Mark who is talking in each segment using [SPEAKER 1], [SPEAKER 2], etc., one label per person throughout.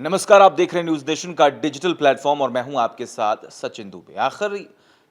[SPEAKER 1] नमस्कार, आप देख रहे हैं न्यूज़ नेशन का डिजिटल प्लेटफॉर्म और मैं हूं आपके साथ सचिन दुबे। आखिर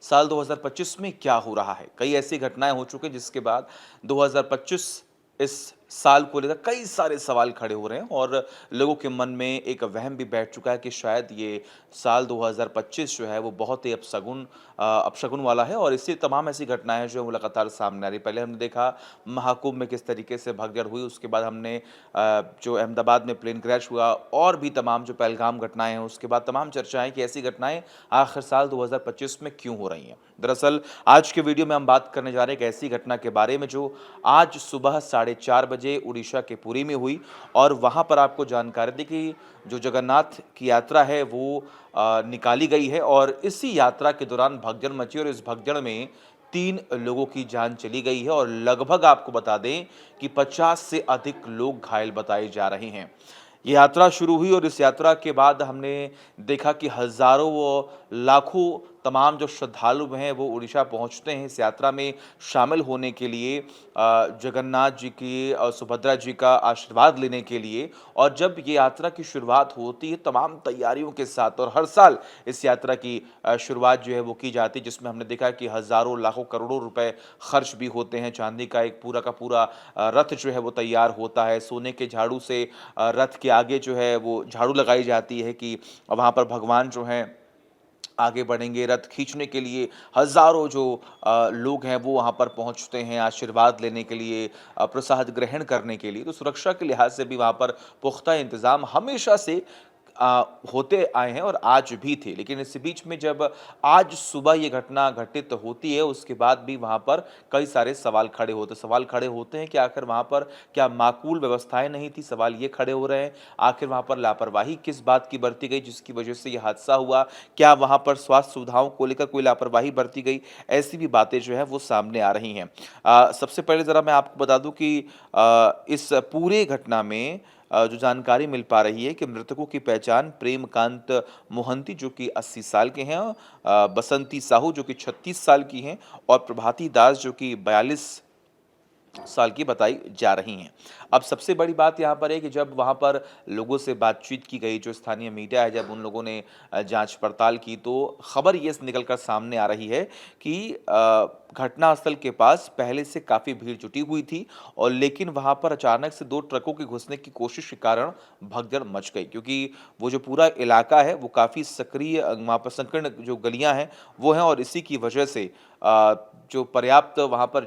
[SPEAKER 1] साल 2025 में क्या हो रहा है? कई ऐसी घटनाएं हो चुकी हैं जिसके बाद 2025 इस साल को लेकर कई सारे सवाल खड़े हो रहे हैं और लोगों के मन में एक वहम भी बैठ चुका है कि शायद ये साल 2025 जो है वो बहुत ही अपशगुन वाला है और इससे तमाम ऐसी घटनाएं जो हैं वो लगातार सामने आ रही। पहले हमने देखा महाकुंभ में किस तरीके से भगदड़ हुई, उसके बाद हमने जो अहमदाबाद में प्लेन क्रैश हुआ और भी तमाम जो पहलगाम घटनाएं हैं, उसके बाद तमाम चर्चाएं कि ऐसी घटनाएं आखिर साल 2025 में क्यों हो रही हैं। दरअसल आज के वीडियो में हम बात करने जा रहे हैं एक ऐसी घटना के बारे में जो आज सुबह 4:30 बजे उड़ीसा के पुरी में हुई और वहां पर आपको जानकारी दी कि जो जगन्नाथ की यात्रा है वो निकाली गई है और इसी यात्रा के दौरान भगदड़ मची और इस भगदड़ में 3 लोगों की जान चली गई है और लगभग आपको बता दें कि 50 से अधिक लोग घायल बताए जा रहे हैं। ये यात्रा शुरू हुई और इस यात्रा के बाद हमने देखा कि हज़ारों व लाखों तमाम जो श्रद्धालु हैं वो उड़ीसा पहुँचते हैं इस यात्रा में शामिल होने के लिए जगन्नाथ जी की और सुभद्रा जी का आशीर्वाद लेने के लिए। और जब ये यात्रा की शुरुआत होती है तमाम तैयारियों के साथ और हर साल इस यात्रा की शुरुआत जो है वो की जाती है, जिसमें हमने देखा कि हज़ारों लाखों करोड़ों रुपए खर्च भी होते हैं। चांदी का एक पूरा का पूरा रथ जो है वो तैयार होता है। सोने के झाड़ू से रथ के आगे जो है वो झाड़ू लगाई जाती है कि वहाँ पर भगवान जो हैं आगे बढ़ेंगे। रथ खींचने के लिए हज़ारों जो लोग हैं वो वहाँ पर पहुँचते हैं आशीर्वाद लेने के लिए, प्रसाद ग्रहण करने के लिए। तो सुरक्षा के लिहाज से भी वहाँ पर पुख्ता इंतज़ाम हमेशा से होते आए हैं और आज भी थे। लेकिन इस बीच में जब आज सुबह ये घटना घटित होती है उसके बाद भी वहाँ पर कई सारे सवाल खड़े होते हैं कि आखिर वहाँ पर क्या माकूल व्यवस्थाएँ नहीं थी? सवाल ये खड़े हो रहे हैं। आखिर वहाँ पर लापरवाही किस बात की बरती गई जिसकी वजह से ये हादसा हुआ? क्या वहाँ पर स्वास्थ्य सुविधाओं को लेकर कोई लापरवाही बरती गई? ऐसी भी बातें जो हैं वो सामने आ रही हैं। सबसे पहले ज़रा मैं आपको बता दूँ कि इस पूरे घटना में जो जानकारी मिल पा रही है कि मृतकों की पहचान प्रेमकांत मोहंती जो कि 80 साल के हैं, बसंती साहू जो कि 36 साल की हैं और प्रभाती दास जो कि 42 साल की बताई जा रही हैं। अब सबसे बड़ी बात यहाँ पर है कि जब वहाँ पर लोगों से बातचीत की गई, जो स्थानीय मीडिया है, जब उन लोगों ने जाँच पड़ताल की, तो खबर ये निकल कर सामने आ रही है कि घटनास्थल के पास पहले से काफ़ी भीड़ जुटी हुई थी और लेकिन वहाँ पर अचानक से 2 ट्रकों के घुसने की कोशिश के कारण भगदड़ मच गई, क्योंकि वो जो पूरा इलाका है, वो काफ़ी सक्रिय वहाँ पर संकीर्ण जो गलियाँ हैं, वो हैं और इसी की वजह से जो पर्याप्त वहाँ पर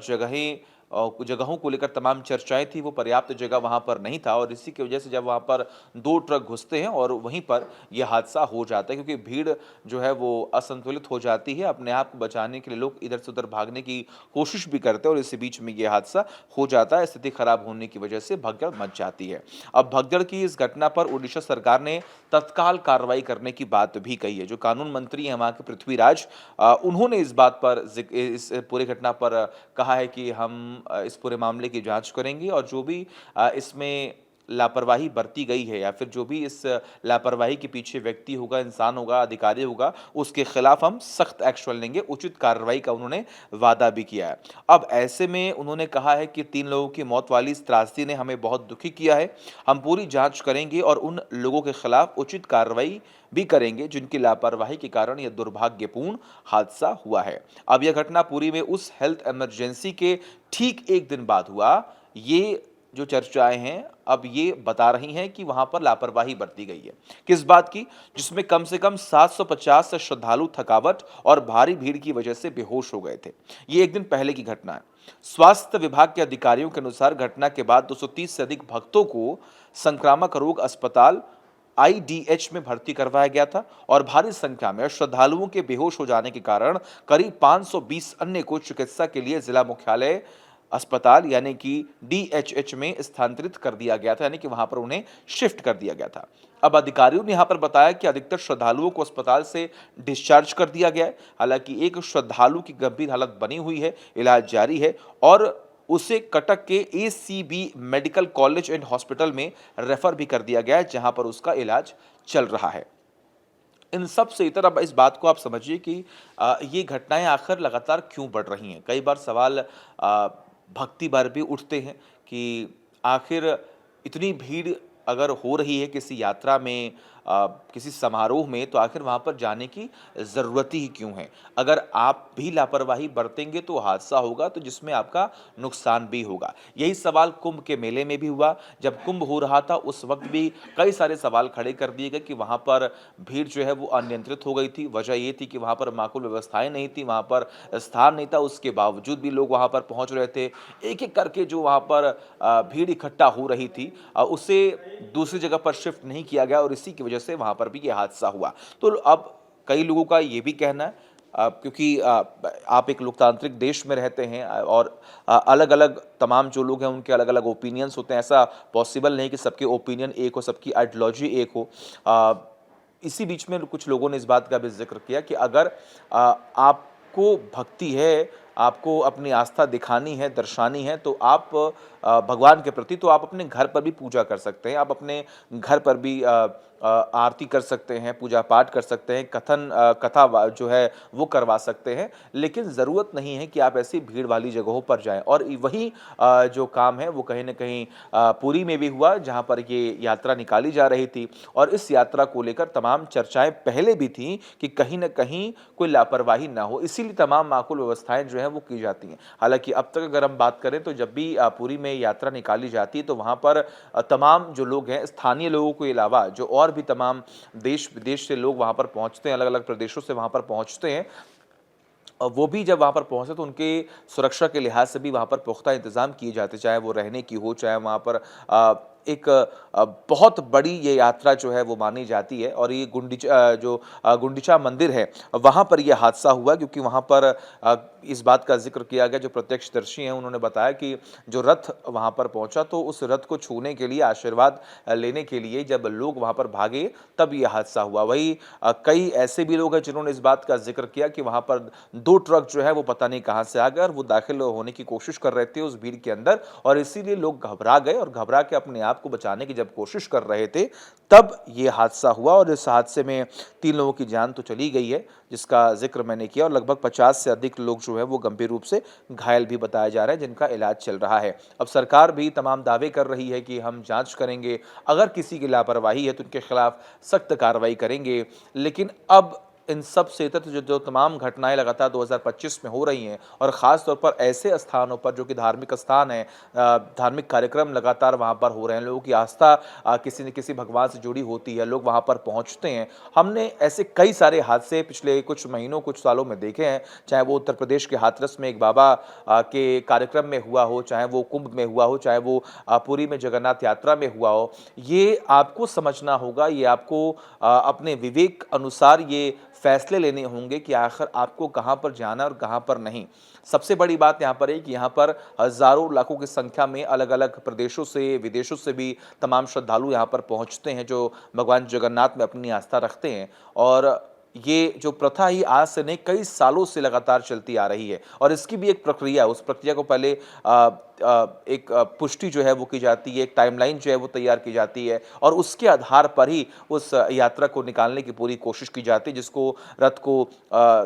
[SPEAKER 1] जगहों को लेकर तमाम चर्चाएँ थी, वो पर्याप्त जगह वहाँ पर नहीं था और इसी की वजह से जब वहाँ पर 2 ट्रक घुसते हैं और वहीं पर ये हादसा हो जाता है, क्योंकि भीड़ जो है वो असंतुलित हो जाती है। अपने आप को बचाने के लिए लोग इधर से उधर भागने की कोशिश भी करते हैं और इसी बीच में ये हादसा हो जाता है। स्थिति खराब होने की वजह से भगदड़ मच जाती है। अब भगदड़ की इस घटना पर उड़ीसा सरकार ने तत्काल कार्रवाई करने की बात भी कही है। जो कानून मंत्री हैं वहाँ के पृथ्वीराज, उन्होंने इस बात पर इस पूरी घटना पर कहा है कि हम इस पूरे मामले की जांच करेंगे और जो भी इसमें लापरवाही बरती गई है या फिर जो भी इस लापरवाही के पीछे व्यक्ति होगा, इंसान होगा, अधिकारी होगा, उसके खिलाफ हम सख्त एक्शन लेंगे, उचित कार्रवाई का उन्होंने वादा भी किया है। अब ऐसे में उन्होंने कहा है कि 3 लोगों की मौत वाली इस त्रासदी ने हमें बहुत दुखी किया है। हम पूरी जांच करेंगे और उन लोगों के खिलाफ उचित कार्रवाई भी करेंगे जिनकी लापरवाही के कारण यह दुर्भाग्यपूर्ण हादसा हुआ है। अब यह घटना पूरी में उस हेल्थ इमरजेंसी के ठीक 1 दिन बाद हुआ। ये जो चर्चाएँ हैं, अब ये बता रही हैं कि वहाँ पर लापरवाही बरती गई है। किस बात की? जिसमें कम से कम 750 से श्रद्धालु थकावट और भारी भीड़ की वजह से बेहोश हो गए थे। ये 1 दिन पहले की घटना है। स्वास्थ्य विभाग के अधिकारियों के अनुसार घटना के बाद 230 से अधिक भक्तों को संक्रामक रोग अस्पताल आईडीएच में भर्ती करवाया गया था और भारी संख्या में श्रद्धालुओं के बेहोश हो जाने के कारण करीब 520 अन्य को चिकित्सा के लिए जिला मुख्यालय अस्पताल यानी कि डीएचएच में स्थानांतरित कर दिया गया था, यानी कि वहां पर उन्हें शिफ्ट कर दिया गया था। अब अधिकारियों ने यहां पर बताया कि अधिकतर श्रद्धालुओं को अस्पताल से डिस्चार्ज कर दिया गया है। हालांकि एक श्रद्धालु की गंभीर हालत बनी हुई है, इलाज जारी है और उसे कटक के ACB medical college and hospital में रेफर भी कर दिया गया है, जहां पर उसका इलाज चल रहा है। इन सब से इतर अब इस बात को आप समझिए कि ये घटनाएं आखिर लगातार क्यों बढ़ रही हैं। कई बार सवाल भक्ति पर भी उठते हैं कि आखिर इतनी भीड़ अगर हो रही है किसी यात्रा में, किसी समारोह में, तो आखिर वहाँ पर जाने की ज़रूरत ही क्यों है? अगर आप भी लापरवाही बरतेंगे तो हादसा होगा, तो जिसमें आपका नुकसान भी होगा। यही सवाल कुंभ के मेले में भी हुआ। जब कुंभ हो रहा था उस वक़्त भी कई सारे सवाल खड़े कर दिए गए कि वहाँ पर भीड़ जो है वो अनियंत्रित हो गई थी। वजह ये थी कि वहाँ पर माकूल व्यवस्थाएँ नहीं थी, वहाँ पर स्थान नहीं था, उसके बावजूद भी लोग वहाँ पर पहुँच रहे थे। एक-एक करके जो वहाँ पर भीड़ इकट्ठा हो रही थी, उसे दूसरी जगह पर शिफ्ट नहीं किया गया और इसी की वजह से वहाँ पर भी ये हादसा हुआ। तो अब कई लोगों का ये भी कहना है, क्योंकि आप एक लोकतांत्रिक देश में रहते हैं, और अलग-अलग तमाम जो लोग हैं उनके अलग-अलग ओपिनियंस होते हैं। ऐसा पॉसिबल नहीं कि सबके ओपिनियन एक हो, सबकी आइडियोलॉजी एक हो। इसी बीच में कुछ लोगों ने इस बात का भी ज़िक्र किया कि अगर आपको भक्ति है, आपको अपनी आस्था दिखानी है, दर्शानी है, तो आप भगवान के प्रति तो आप अपने घर पर भी पूजा कर सकते हैं। आप अपने घर पर भी आरती कर सकते हैं, पूजा-पाठ कर सकते हैं, कथा जो है वो करवा सकते हैं। लेकिन ज़रूरत नहीं है कि आप ऐसी भीड़ वाली जगहों पर जाएँ, और वही जो काम है वो कहीं न कहीं पुरी में भी हुआ, जहाँ पर ये यात्रा निकाली जा रही थी, और इस यात्रा को लेकर तमाम चर्चाएँ पहले भी थीं कि कहीं न कहीं कोई लापरवाही ना हो, इसीलिए तमाम माकूल व्यवस्थाएँ जो हैं वो की जाती हैं। हालाँकि अब तक अगर हम बात करें तो जब भी पुरी में यात्रा निकाली जाती है तो वहाँ पर तमाम जो लोग हैं, स्थानीय लोगों के अलावा जो और भी तमाम देश-विदेश से लोग वहाँ पर पहुँचते हैं, अलग-अलग प्रदेशों से वहाँ पर पहुँचते हैं, वो भी जब वहाँ पर पहुँचे तो उनके सुरक्षा के लिहाज से भी वहाँ पर पुख्ता इंतज़ाम किए जाते, चाहे वो रहने की हो, चाहे वहाँ पर एक बहुत बड़ी ये यात्रा जो है वो मानी जाती है। और ये गुंडीचा मंदिर है, वहाँ पर ये हादसा हुआ, क्योंकि वहाँ पर इस बात का ज़िक्र किया गया, जो प्रत्यक्षदर्शी हैं उन्होंने बताया कि जो रथ वहाँ पर पहुँचा तो उस रथ को छूने के लिए, आशीर्वाद लेने के लिए जब लोग वहाँ पर भागे तब ये हादसा हुआ। वहीं कई ऐसे भी लोग हैं जिन्होंने इस बात का ज़िक्र किया कि वहाँ पर 2 ट्रक जो है वो पता नहीं कहाँ से आ गए और वो दाखिल होने की कोशिश कर रहे थे उस भीड़ के अंदर, और इसीलिए लोग घबरा गए, और घबरा के अपने आप को बचाने की जब कोशिश कर रहे थे तब ये हादसा हुआ। और इस हादसे में 3 लोगों की जान तो चली गई है, जिसका ज़िक्र मैंने किया, और लगभग 50 से अधिक लोग जो है वो गंभीर रूप से घायल भी बताया जा रहा है, जिनका इलाज चल रहा है। अब सरकार भी तमाम दावे कर रही है कि हम जांच करेंगे, अगर किसी की लापरवाही है तो उनके खिलाफ सख्त कार्रवाई करेंगे। लेकिन अब इन सब से जो तमाम घटनाएं लगातार 2025 में हो रही हैं, और ख़ास तौर पर ऐसे स्थानों पर जो कि धार्मिक स्थान हैं, धार्मिक कार्यक्रम लगातार वहाँ पर हो रहे हैं, लोगों की आस्था किसी न किसी भगवान से जुड़ी होती है, लोग वहाँ पर पहुँचते हैं। हमने ऐसे कई सारे हादसे पिछले कुछ महीनों, कुछ सालों में देखे हैं, चाहे वो उत्तर प्रदेश के हाथरस में एक बाबा के कार्यक्रम में हुआ हो, चाहे वो कुंभ में हुआ हो, चाहे वो पुरी में जगन्नाथ यात्रा में हुआ हो। ये आपको समझना होगा, ये आपको अपने विवेक अनुसार ये फैसले लेने होंगे कि आखिर आपको कहाँ पर जाना है और कहाँ पर नहीं। सबसे बड़ी बात यहाँ पर है कि यहाँ पर हज़ारों लाखों की संख्या में अलग-अलग प्रदेशों से, विदेशों से भी तमाम श्रद्धालु यहाँ पर पहुँचते हैं, जो भगवान जगन्नाथ में अपनी आस्था रखते हैं। और ये जो प्रथा ही आज से नहीं, कई सालों से लगातार चलती आ रही है, और इसकी भी एक प्रक्रिया है। उस प्रक्रिया को पहले एक पुष्टि जो है वो की जाती है, एक टाइमलाइन जो है वो तैयार की जाती है, और उसके आधार पर ही उस यात्रा को निकालने की पूरी कोशिश की जाती है, जिसको रथ को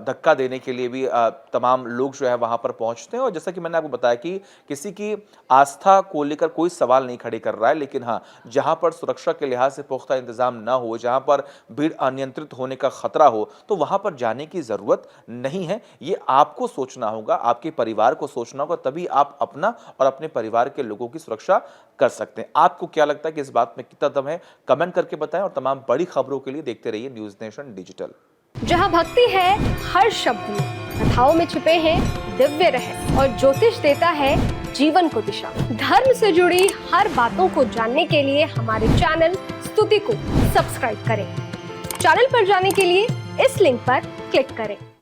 [SPEAKER 1] धक्का देने के लिए भी तमाम लोग जो है वहाँ पर पहुँचते हैं। और जैसा कि मैंने आपको बताया कि किसी की आस्था को लेकर कोई सवाल नहीं खड़े कर रहा है, लेकिन हाँ, जहाँ पर सुरक्षा के लिहाज से पुख्ता इंतजाम ना हो, जहाँ पर भीड़ अनियंत्रित होने का खतरा हो, तो वहाँ पर जाने की ज़रूरत नहीं है। ये आपको सोचना होगा, आपके परिवार को सोचना होगा, तभी आप अपना और अपने परिवार के लोगों की सुरक्षा कर सकते हैं। आपको क्या लगता है कि इस बात में कितना दम है? कमेंट करके बताएं, और तमाम बड़ी खबरों के लिए देखते रहिए न्यूज़ नेशन डिजिटल।
[SPEAKER 2] जहां भक्ति है हर शब्द में, कथाओं में छुपे हैं दिव्य रहस्य, और ज्योतिष देता है जीवन को दिशा। धर्म से जुड़ी हर बातों को जानने के लिए हमारे चैनल स्तुति को सब्सक्राइब करें। चैनल पर जाने के लिए इस लिंक पर क्लिक करें।